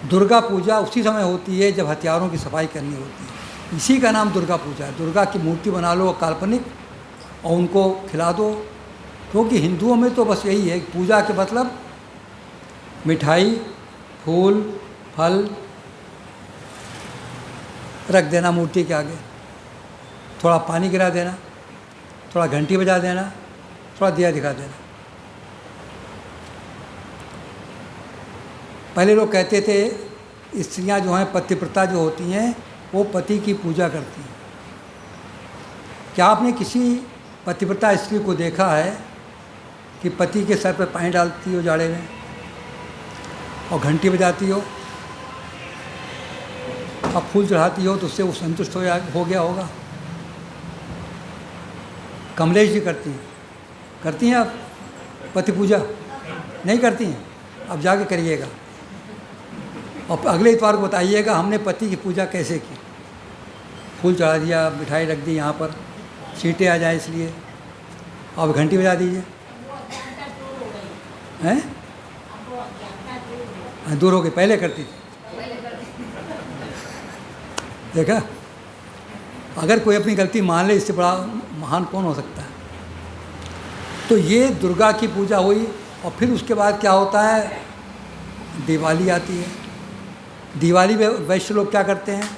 दुर्गा पूजा उसी समय होती है जब हथियारों की सफाई करनी होती है। इसी का नाम दुर्गा पूजा है। दुर्गा की मूर्ति बना लो काल्पनिक और उनको खिला दो, क्योंकि हिंदुओं में तो बस यही है, पूजा के मतलब मिठाई, फूल, फल रख देना मूर्ति के आगे, थोड़ा पानी गिरा देना, थोड़ा घंटी बजा देना, थोड़ा दिया दिखा देना। पहले लोग कहते थे स्त्रियां जो हैं, पतिव्रता जो होती हैं, वो पति की पूजा करती हैं। क्या आपने किसी पतिव्रता स्त्री को देखा है कि पति के सर पर पानी डालती हो जाड़े में और घंटी बजाती हो और फूल चढ़ाती हो तो उससे वो संतुष्ट हो गया होगा? कमलेश जी करती हैं आप पति पूजा? नहीं करती हैं? अब जाके करिएगा और अगले इतवार को बताइएगा हमने पति की पूजा कैसे की। फूल चढ़ा दिया, मिठाई रख दी यहाँ पर, सीटें आ जाए इसलिए, अब घंटी बजा दीजिए। हैं? दूर हो गई, पहले करती थी। देखा, अगर कोई अपनी गलती मान ले, इससे बड़ा महान कौन हो सकता है। तो ये दुर्गा की पूजा हुई। और फिर उसके बाद क्या होता है, दिवाली आती है। दिवाली में वैश्य लोग क्या करते हैं,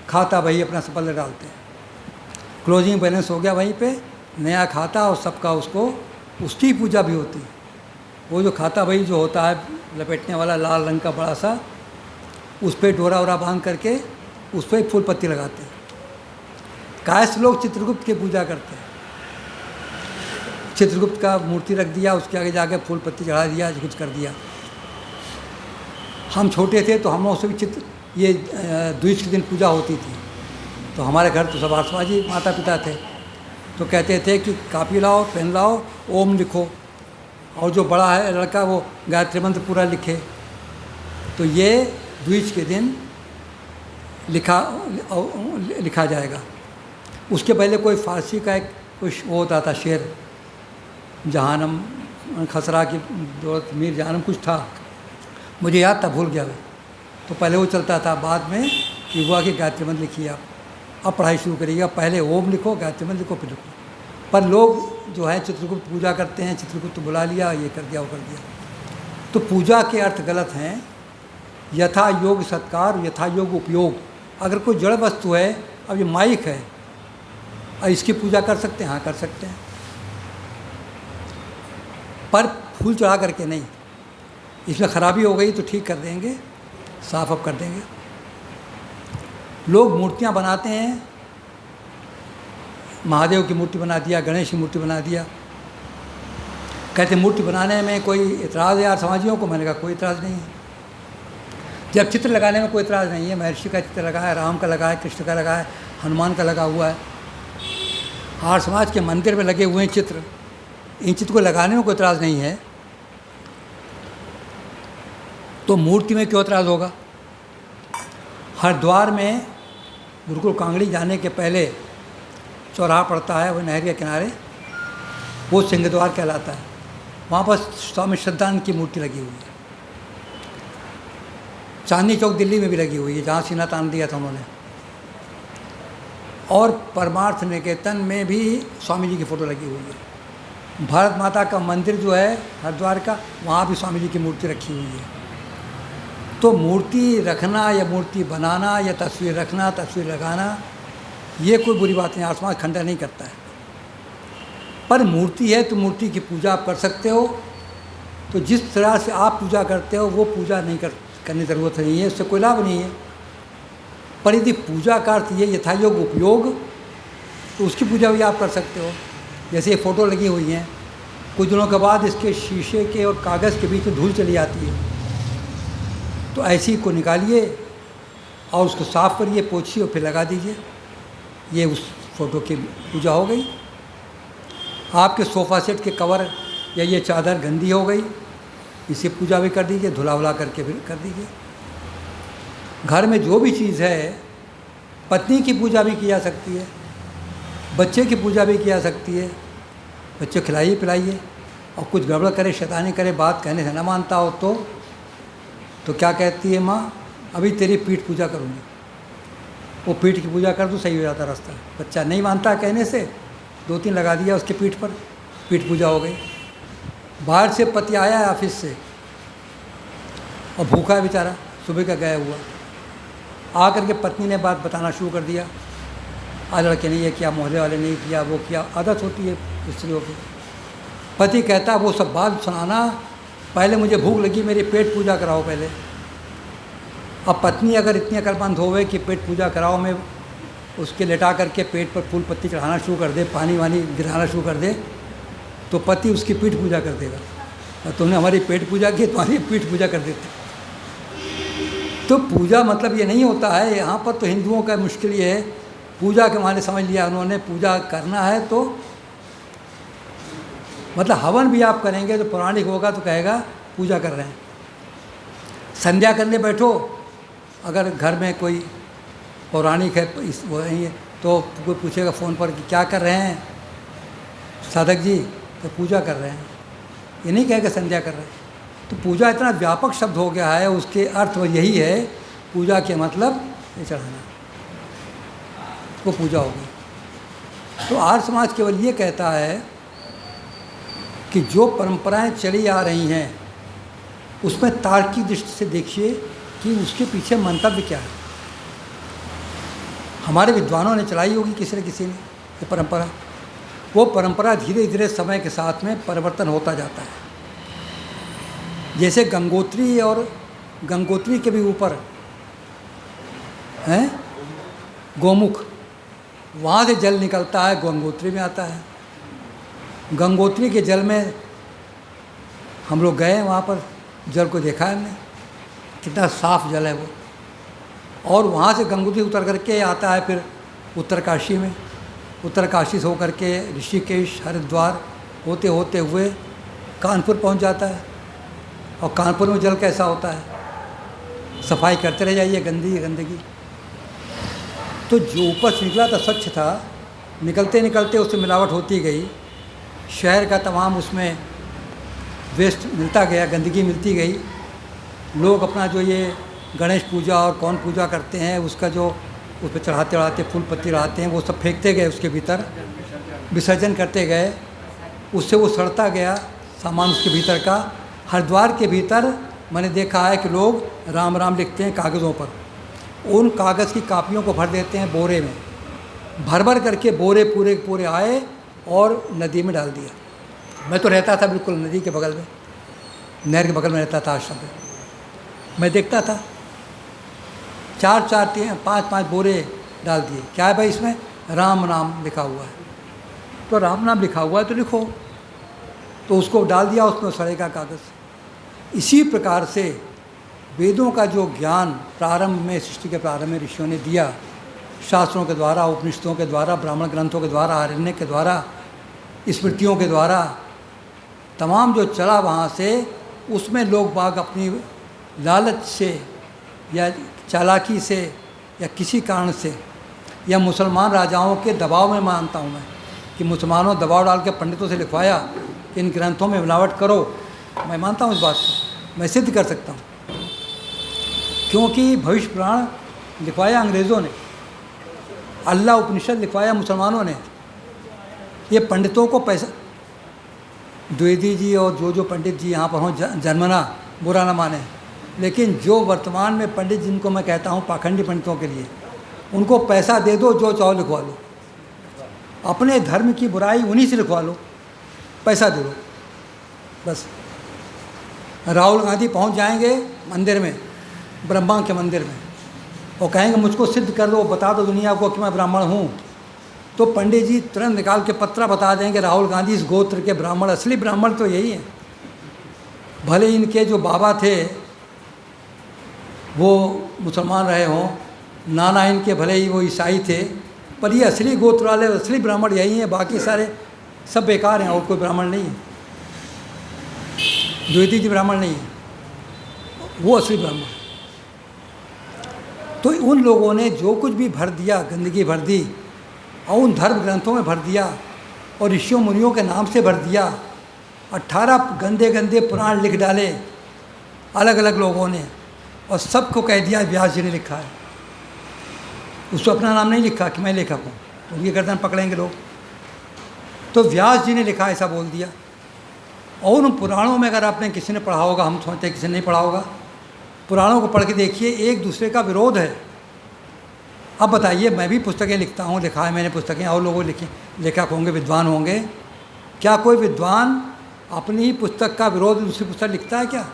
खाता वही अपना सफल डालते हैं, क्लोजिंग बैलेंस हो गया वहीं पे, नया खाता और सबका उसको, उसकी पूजा भी होती है। वो जो खाता वही जो होता है लपेटने वाला लाल रंग का बड़ा सा, उस पर डोरा वोरा बांध करके उस पर फूल पत्ती लगाते हैं। कायस्थ लोग चित्रगुप्त की पूजा करते हैं। चित्रगुप्त का मूर्ति रख दिया, उसके आगे जाके फूल पत्ती चढ़ा दिया, कुछ कर दिया। हम छोटे थे तो हम लोग से भी ये द्विज के दिन पूजा होती थी। तो हमारे घर तो सब आर्षवाजी माता पिता थे, तो कहते थे कि कापी लाओ, पेन लाओ, ओम लिखो, और जो बड़ा है लड़का वो गायत्री मंत्र पूरा लिखे। तो ये द्विज के दिन लिखा जाएगा। उसके पहले कोई फारसी का एक कुछ वो होता था शेर, जहानम खसरा की दौलत मीर जहानम कुछ था, मुझे याद था, भूल गया मैं। तो पहले वो चलता था, बाद में कि हुआ कि गायत्री मंत्र लिखिए आप, अब पढ़ाई शुरू करिएगा, पहले ओम लिखो, गायत्री मंत्र लिखो, फिर लिखो। पर लोग जो है चित्रगुप्त पूजा करते हैं, चित्रगुप्त बुला लिया, ये कर दिया, वो कर दिया। तो पूजा के अर्थ गलत हैं। यथा योग सत्कार, यथा योग उपयोग। अगर कोई जड़ वस्तु है, अब ये माइक है, और इसकी पूजा कर सकते हैं? हाँ, कर सकते हैं, पर फूल चढ़ा करके नहीं। इसमें खराबी हो गई तो ठीक कर देंगे, साफ अप कर देंगे। लोग मूर्तियाँ बनाते हैं, महादेव की मूर्ति बना दिया, गणेश की मूर्ति बना दिया, कहते मूर्ति बनाने में कोई इतराज़ है यार समाजियों को? मैंने कहा कोई इतराज़ नहीं है। जब चित्र लगाने में कोई इतराज़ नहीं है, महर्षि का चित्र लगा है, राम का लगा है, कृष्ण का लगा है, हनुमान का लगा हुआ है, आर्य समाज के मंदिर में लगे हुए हैं चित्र, इन चित्र को लगाने में कोई इतराज़ नहीं है, तो मूर्ति में क्यों इतराज़ होगा? हरिद्वार में गुरुकुल कांगड़ी जाने के पहले चौराहा पड़ता है, वो नहर के किनारे, वो सिंहद्वार कहलाता है। वहाँ पर स्वामी श्रद्धानंद की मूर्ति लगी हुई है। चांदनी चौक दिल्ली में भी लगी हुई है, जहाँ सीना तान दिया था उन्होंने। और परमार्थ निकेतन में भी स्वामी जी की फ़ोटो लगी हुई है। भारत माता का मंदिर जो है हरिद्वार का, वहाँ भी स्वामी जी की मूर्ति रखी हुई है। तो मूर्ति रखना या मूर्ति बनाना या तस्वीर रखना, तस्वीर लगाना, ये कोई बुरी बात नहीं, आसमान खंडन नहीं करता है। पर मूर्ति है तो मूर्ति की पूजा आप कर सकते हो। तो जिस तरह से आप पूजा करते हो वो पूजा नहीं करने की ज़रूरत नहीं है, उससे कोई लाभ नहीं है। पर यदि पूजा का अर्थ ये यथायोग उपयोग, तो उसकी पूजा भी आप कर सकते हो। जैसे ये फ़ोटो लगी हुई हैं, कुछ दिनों के बाद इसके शीशे के और कागज़ के बीच में धूल चली आती है, तो ऐसी को निकालिए और उसको साफ़ करिए, पोछिए और फिर लगा दीजिए। ये उस फ़ोटो की पूजा हो गई। आपके सोफ़ा सेट के कवर या ये चादर गंदी हो गई, इसे पूजा भी कर दीजिए, धुला वुला करके फिर कर दीजिए। घर में जो भी चीज़ है, पत्नी की पूजा भी की जा सकती है, बच्चे की पूजा भी की जा सकती है। बच्चे खिलाइए पिलाइए, और कुछ गड़बड़ करे, शैतानी करे, बात कहने से ना मानता हो तो क्या कहती है माँ, अभी तेरी पीठ पूजा करूँगी। वो पीठ की पूजा कर दो, सही हो जाता रास्ता। बच्चा नहीं मानता कहने से, 2-3 लगा दिया उसके पीठ पर, पीठ पूजा हो गई। बाहर से पति आया है ऑफिस से और भूखा है बेचारा, सुबह का गया हुआ, आकर के पत्नी ने बात बताना शुरू कर दिया, आज लड़के ने ये किया, मोहल्ले वाले ने किया, वो किया। आदत होती है स्त्रियों की। पति कहता वो सब बात सुनाना, पहले मुझे भूख लगी, मेरी पेट पूजा कराओ पहले। अब पत्नी अगर इतनी अकलमंद होवे कि पेट पूजा कराओ में उसके लेटा करके पेट पर फूल पत्ती चढ़ाना शुरू कर दे, पानी वानी गिराना शुरू कर दे, तो पति उसकी पीठ पूजा कर देगा। और तुमने हमारी पेट पूजा की, तुम्हारी पीठ पूजा कर देते। तो पूजा मतलब ये नहीं होता है। यहाँ पर तो हिंदुओं का मुश्किल ये है, पूजा के माने समझ लिया उन्होंने, पूजा करना है तो मतलब हवन भी आप करेंगे तो पौराणिक होगा तो कहेगा पूजा कर रहे हैं। संध्या करने बैठो, अगर घर में कोई पौराणिक है इस वो है तो कोई पूछेगा फ़ोन पर कि क्या कर रहे हैं साधक जी, तो पूजा कर रहे हैं, ये नहीं कहेगा संध्या कर रहे हैं। तो पूजा इतना व्यापक शब्द हो गया है, उसके अर्थ यही है, पूजा के मतलब ये चढ़ाना, वो पूजा होगी। तो आर्य समाज केवल ये कहता है कि जो परंपराएं चली आ रही हैं उसमें तार्किक दृष्टि से देखिए कि उसके पीछे मंतव्य क्या है। हमारे विद्वानों ने चलाई होगी किसी न किसी ने ये परंपरा, वो परंपरा धीरे धीरे समय के साथ में परिवर्तन होता जाता है। जैसे गंगोत्री, और गंगोत्री के भी ऊपर हैं गोमुख, वहाँ से जल निकलता है, गंगोत्री में आता है। गंगोत्री के जल में हम लोग गए, वहाँ पर जल को देखा है हमने, कितना साफ़ जल है वो। और वहाँ से गंगोत्री उतर करके आता है फिर उत्तरकाशी में, उत्तरकाशी से होकर के ऋषिकेश, हरिद्वार होते होते हुए कानपुर पहुँच जाता है। और कानपुर में जल कैसा होता है, सफाई करते रह जाइए, गंदगी। तो जो ऊपर से निकला था स्वच्छ था, निकलते निकलते उससे मिलावट होती गई, शहर का तमाम उसमें वेस्ट मिलता गया, गंदगी मिलती गई। लोग अपना जो ये गणेश पूजा और कौन पूजा करते हैं उसका जो उस पर चढ़ाते फूल पत्ती चढ़ाते हैं, वो सब फेंकते गए, उसके भीतर विसर्जन करते गए, उससे वो सड़ता गया सामान उसके भीतर का। हरिद्वार के भीतर मैंने देखा है कि लोग राम राम लिखते हैं कागज़ों पर, उन कागज़ की कापियों को भर देते हैं बोरे में, भर करके बोरे पूरे पूरे आए और नदी में डाल दिया। मैं तो रहता था बिल्कुल नदी के बगल में, नहर के बगल में रहता था आश्रम में, मैं देखता था 4-4, 5-5 बोरे डाल दिए। क्या है भाई इसमें, राम नाम लिखा हुआ है, तो राम नाम लिखा हुआ है तो लिखो, तो उसको डाल दिया, उसमें सड़ेगा कागज़। इसी प्रकार से वेदों का जो ज्ञान प्रारंभ में, सृष्टि के प्रारंभ में ऋषियों ने दिया, शास्त्रों के द्वारा, उपनिषदों के द्वारा, ब्राह्मण ग्रंथों के द्वारा, आरण्य के द्वारा, स्मृतियों के द्वारा, तमाम जो चला वहाँ से, उसमें लोग बाग अपनी लालच से या चालाकी से या किसी कारण से, या मुसलमान राजाओं के दबाव में मानता हूँ मैं कि मुसलमानों दबाव डाल के पंडितों से लिखवाया कि इन ग्रंथों में मिलावट करो, मैं मानता हूँ इस बात को, मैं सिद्ध कर सकता हूँ। क्योंकि भविष्य पुराण लिखवाया अंग्रेज़ों ने, अल्लाह उपनिषद लिखवाया मुसलमानों ने। ये पंडितों को पैसा, द्विवेदी जी और जो पंडित जी यहाँ पर हों, जन्मना बुरा ना माने, लेकिन जो वर्तमान में पंडित जिनको मैं कहता हूँ पाखंडी पंडितों के लिए, उनको पैसा दे दो, जो चाहो लिखवा लो, अपने धर्म की बुराई उन्हीं से लिखवा लो, पैसा दे दो बस। राहुल गांधी पहुँच जाएंगे मंदिर में, ब्रह्मा के मंदिर में, और कहेंगे मुझको सिद्ध कर दो, बता दो दुनिया को कि मैं ब्राह्मण हूँ, तो पंडित जी तुरंत निकाल के पत्रा बता देंगे राहुल गांधी इस गोत्र के ब्राह्मण, असली ब्राह्मण तो यही है। भले इनके जो बाबा थे वो मुसलमान रहे हों, नाना इनके भले ही वो ईसाई थे, पर ये असली गोत्र वाले असली ब्राह्मण यही हैं, बाकी सारे सब बेकार हैं और कोई ब्राह्मण नहीं है। द्वितीय जी ब्राह्मण नहीं है, वो असली ब्राह्मण। तो उन लोगों ने जो कुछ भी भर दिया, गंदगी भर दी और उन धर्म ग्रंथों में भर दिया और ऋषियों मुनियों के नाम से भर दिया। 18 गंदे गंदे पुराण लिख डाले अलग अलग लोगों ने और सबको कह दिया व्यास जी ने लिखा है। उसको अपना नाम नहीं लिखा कि मैं लेखक हूँ, उनकी गर्दन पकड़ेंगे लोग। तो व्यास जी ने लिखा ऐसा बोल दिया। और उन पुराणों में अगर आपने किसी ने पढ़ा होगा, हम सोचते हैं किसी ने नहीं पढ़ा होगा, पुराणों को पढ़ के देखिए, एक दूसरे का विरोध है। अब बताइए, मैं भी पुस्तकें लिखता हूँ, लिखा है मैंने पुस्तकें, और लोगों लिखे, लेखक होंगे, विद्वान होंगे, क्या कोई विद्वान अपनी ही पुस्तक का विरोध दूसरी पुस्तक लिखता है क्या?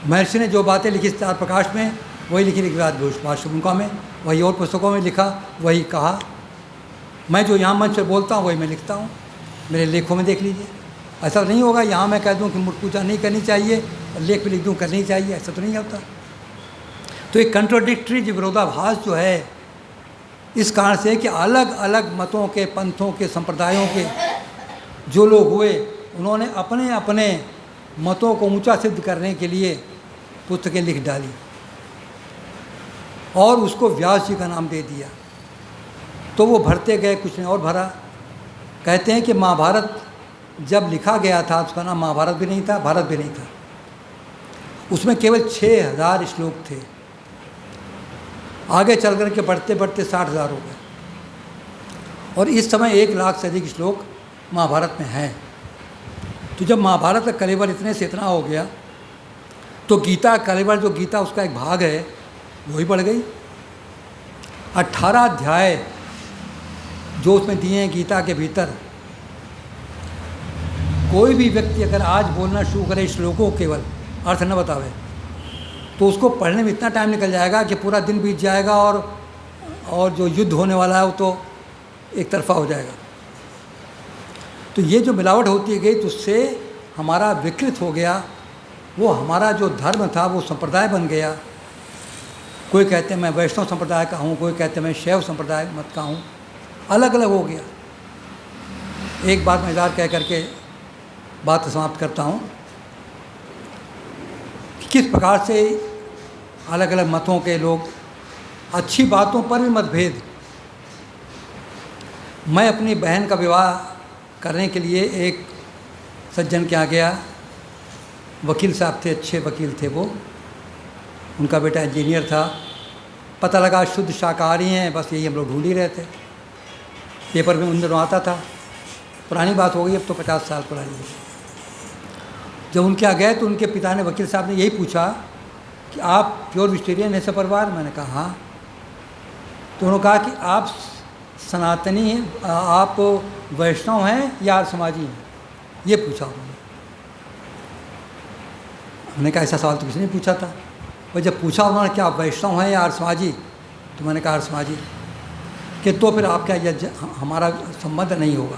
महर्षि ने जो बातें लिखी चार प्रकाश में वही लिखी ऋग्वेद भाष्यभूमिका में, वही और पुस्तकों में लिखा, वही कहा। मैं जो यहाँ मंच पर बोलता हूँ वही मैं लिखता हूँ, मेरे लेखों में देख लीजिए। ऐसा नहीं होगा यहाँ मैं कह दूँ कि मूर्ति पूजा नहीं करनी चाहिए और लेख भी लिख दूँ करनी चाहिए, ऐसा तो नहीं होता। तो एक कंट्रोडिक्टरी जो विरोधाभास जो है, इस कारण से कि अलग अलग मतों के, पंथों के, संप्रदायों के जो लोग हुए, उन्होंने अपने अपने मतों को ऊंचा सिद्ध करने के लिए पुस्तकें लिख डाली और उसको व्यास जी का नाम दे दिया। तो वो भरते गए, कुछ ने और भरा। कहते हैं कि महाभारत जब लिखा गया था उसका नाम महाभारत भी नहीं था, भारत भी नहीं था। उसमें केवल 6000 श्लोक थे। आगे चल कर के बढ़ते बढ़ते 60,000 हो गए और इस समय 1 लाख से अधिक श्लोक महाभारत में हैं। तो जब महाभारत का कलेवर इतने से इतना हो गया तो गीता कलेवर, जो गीता उसका एक भाग है, वो ही बढ़ गई। 18 अध्याय जो उसमें दिए हैं गीता के भीतर, कोई भी व्यक्ति अगर आज बोलना शुरू करे श्लोकों केवल अर्थ न बतावे तो उसको पढ़ने में इतना टाइम निकल जाएगा कि पूरा दिन बीत जाएगा और जो युद्ध होने वाला है वो तो एक तरफा हो जाएगा। तो ये जो मिलावट होती गई तो उससे हमारा विकृत हो गया, वो हमारा जो धर्म था वो संप्रदाय बन गया। कोई कहते हैं मैं वैष्णव संप्रदाय का हूँ, कोई कहते हैं मैं शैव संप्रदाय मत का हूँ, अलग अलग हो गया। एक बात मैं इज़हार कह करके बात समाप्त करता हूँ कि किस प्रकार से अलग अलग मतों के लोग, अच्छी बातों पर भी मतभेद। मैं अपनी बहन का विवाह करने के लिए एक सज्जन के यहाँ गया, वकील साहब थे, अच्छे वकील थे वो, उनका बेटा इंजीनियर था। पता लगा शुद्ध शाकाहारी हैं, बस यही हम लोग ढूंढ ही रहे थे, पेपर में उन दिनों आता था। पुरानी बात हो गई, अब तो 50 साल पुरानी है। जब उनके यहाँ गए तो उनके पिता ने, वकील साहब ने यही पूछा कि आप प्योर वेजिटेरियन हैं सब परिवार? मैंने कहा हाँ। तो उन्होंने कहा कि आप सनातनी हैं, आप वैष्णव हैं या आर्य समाजी हैं, ये पूछा उन्होंने। हमने कहा ऐसा सवाल तो किसी ने पूछा था। और जब पूछा उन्होंने क्या आप वैष्णव हैं या आर्य समाजी, तो मैंने कहा आर्य समाजी। कि तो फिर आपका हमारा संबंध नहीं होगा।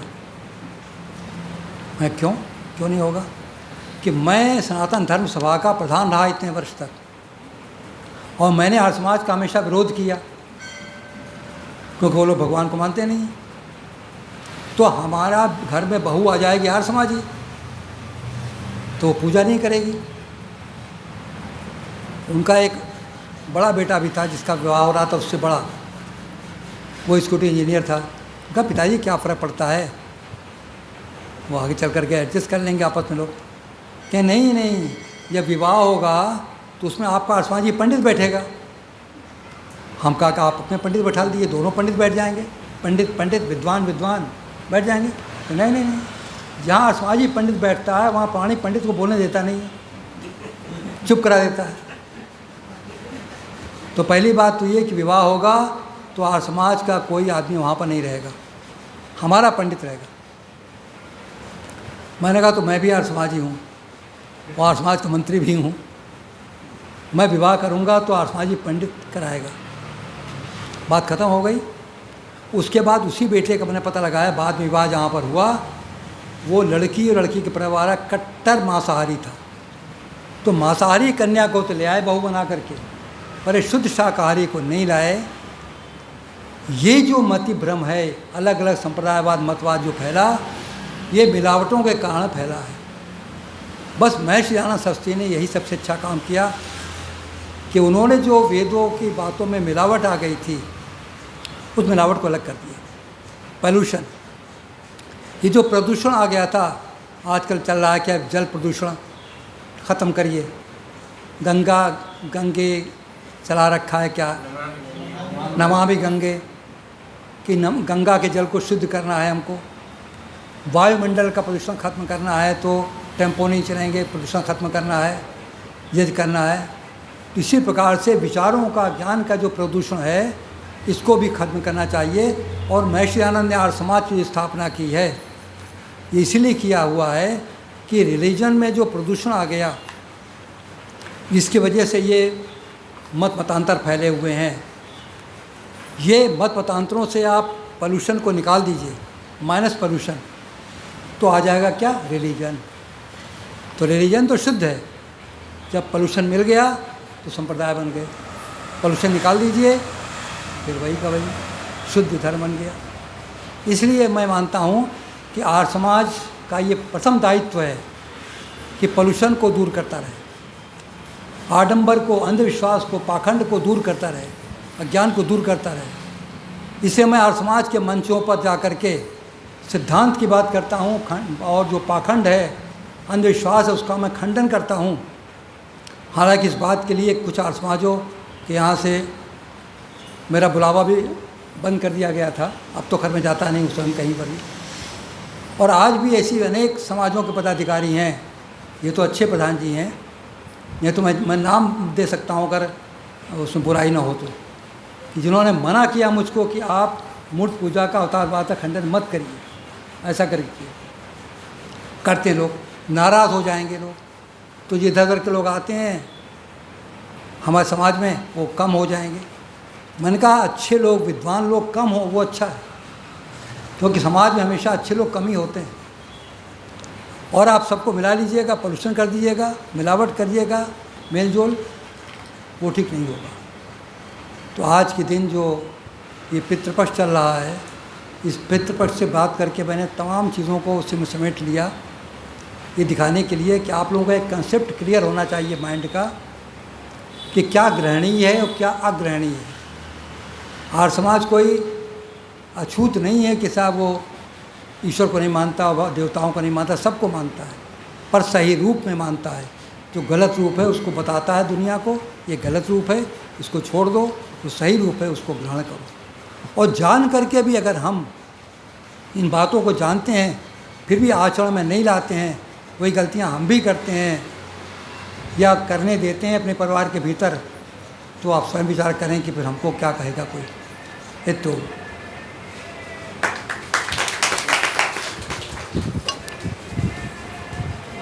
मैं क्यों नहीं होगा? कि मैं सनातन धर्म सभा का प्रधान रहा इतने वर्ष तक और मैंने आर्य समाज का हमेशा विरोध किया क्योंकि वो लोग भगवान को मानते नहीं। तो हमारा घर में बहू आ जाएगी आर्य समाजी तो पूजा नहीं करेगी। उनका एक बड़ा बेटा भी था जिसका विवाह हो रहा था, उससे बड़ा, वो स्कूटी इंजीनियर था। उनका पिताजी क्या फ़र्क पड़ता है, वो आगे चल करके एडजस्ट कर लेंगे आपस में लोग। क्या नहीं, जब विवाह होगा तो उसमें आपका आर्य समाजी पंडित बैठेगा। हम कहा कि आप अपने पंडित बैठा दिए, दोनों पंडित बैठ जाएंगे, पंडित विद्वान बैठ जाएंगे। तो नहीं, जहाँ आर्य समाजी पंडित बैठता है वहाँ पौराणिक पंडित को बोलने देता नहीं है, चुप करा देता है। तो पहली बात तो ये कि विवाह होगा तो आर्य समाज का कोई आदमी वहाँ पर नहीं रहेगा, हमारा पंडित रहेगा। मैंने कहा तो मैं भी आर्य समाजी हूँ और आर्य समाज का मंत्री भी हूँ, मैं विवाह करूँगा तो आर्य समाजी पंडित कराएगा। बात ख़त्म हो गई। उसके बाद उसी बेटे का मैंने पता लगाया, बाद में विवाह जहाँ पर हुआ वो लड़की और लड़की के परिवार कट्टर मांसाहारी था। तो मांसाहारी कन्या को तो ले आए बहू बना करके, पर ये शुद्ध शाकाहारी को नहीं लाए। ये जो मति भ्रम है, अलग अलग संप्रदायवाद मतवाद जो फैला, ये मिलावटों के कारण फैला है। बस महर्षि दयानंद सरस्वती ने यही सबसे अच्छा काम किया कि उन्होंने जो वेदों की बातों में मिलावट आ गई थी, उस मिलावट को अलग कर दिया। पॉल्यूशन, ये जो प्रदूषण आ गया था, आजकल चल रहा है कि जल प्रदूषण ख़त्म करिए, गंगे चला रखा है क्या, नमामि गंगे, कि गंगा के जल को शुद्ध करना है हमको। वायुमंडल का प्रदूषण ख़त्म करना है तो टेम्पो नहीं चलेंगे, प्रदूषण ख़त्म करना है, ये करना है। इसी प्रकार से विचारों का, ज्ञान का जो प्रदूषण है, इसको भी खत्म करना चाहिए। और महर्षि दयानंद ने आर्य समाज की स्थापना की है, ये इसलिए किया हुआ है कि रिलीजन में जो प्रदूषण आ गया, जिसकी वजह से ये मत मतांतर फैले हुए हैं, ये मत मतांतरों से आप पोल्यूशन को निकाल दीजिए, माइनस पोल्यूशन, तो आ जाएगा क्या, रिलीजन। तो रिलीजन तो शुद्ध है, जब पोल्यूशन मिल गया तो संप्रदाय बन गए। पोल्यूशन निकाल दीजिए, फिर वही का वही शुद्ध धर्म बन गया। इसलिए मैं मानता हूँ कि आर्य समाज का ये प्रथम दायित्व है कि पोल्यूशन को दूर करता रहे, आडंबर को, अंधविश्वास को, पाखंड को दूर करता रहे, अज्ञान को दूर करता रहे। इसे मैं आर्य समाज के मंचों पर जा कर के सिद्धांत की बात करता हूँ, और जो पाखंड है, अंधविश्वास है, उसका मैं खंडन करता हूँ। हालांकि इस बात के लिए कुछ आर्य समाजों के यहाँ से मेरा बुलावा भी बंद कर दिया गया था, अब तो खैर मैं जाता नहीं उस समय कहीं पर भी। और आज भी ऐसी अनेक समाजों के पदाधिकारी हैं, ये तो अच्छे प्रधान जी हैं, ये तो मैं नाम दे सकता हूँ अगर उसमें बुराई ना हो तो, कि जिन्होंने मना किया मुझको कि आप मूर्त पूजा का, अवतारवाद का खंडन मत करिए, ऐसा करके करते लोग नाराज़ हो जाएंगे लोग, तो ये इधर उधर के लोग आते हैं हमारे समाज में, वो कम हो जाएंगे। मैंने कहा अच्छे लोग, विद्वान लोग कम हो वो अच्छा है, क्योंकि समाज में हमेशा अच्छे लोग कम ही होते हैं। और आप सबको मिला लीजिएगा, पोल्यूशन कर दीजिएगा, मिलावट करिएगा, मेल जोल, वो ठीक नहीं होगा। तो आज के दिन जो ये पितृपक्ष चल रहा है, इस पितृपक्ष से बात करके मैंने तमाम चीज़ों को उससे में समेट लिया, ये दिखाने के लिए कि आप लोगों का एक कंसेप्ट क्लियर होना चाहिए माइंड का, कि क्या ग्रहणीय है और क्या अग्रहणीय है। आर्य समाज कोई अछूत नहीं है कि साहब वो ईश्वर को नहीं मानता, देवताओं को नहीं मानता, सबको मानता है, पर सही रूप में मानता है। जो गलत रूप है उसको बताता है दुनिया को, ये गलत रूप है, इसको छोड़ दो, जो सही रूप है उसको ग्रहण करो। और जान करके भी अगर हम इन बातों को जानते हैं फिर भी आचरण में नहीं लाते हैं, वही गलतियां हम भी करते हैं या करने देते हैं अपने परिवार के भीतर, तो आप स्वयं विचार करें कि फिर हमको क्या कहेगा कोई। ये तो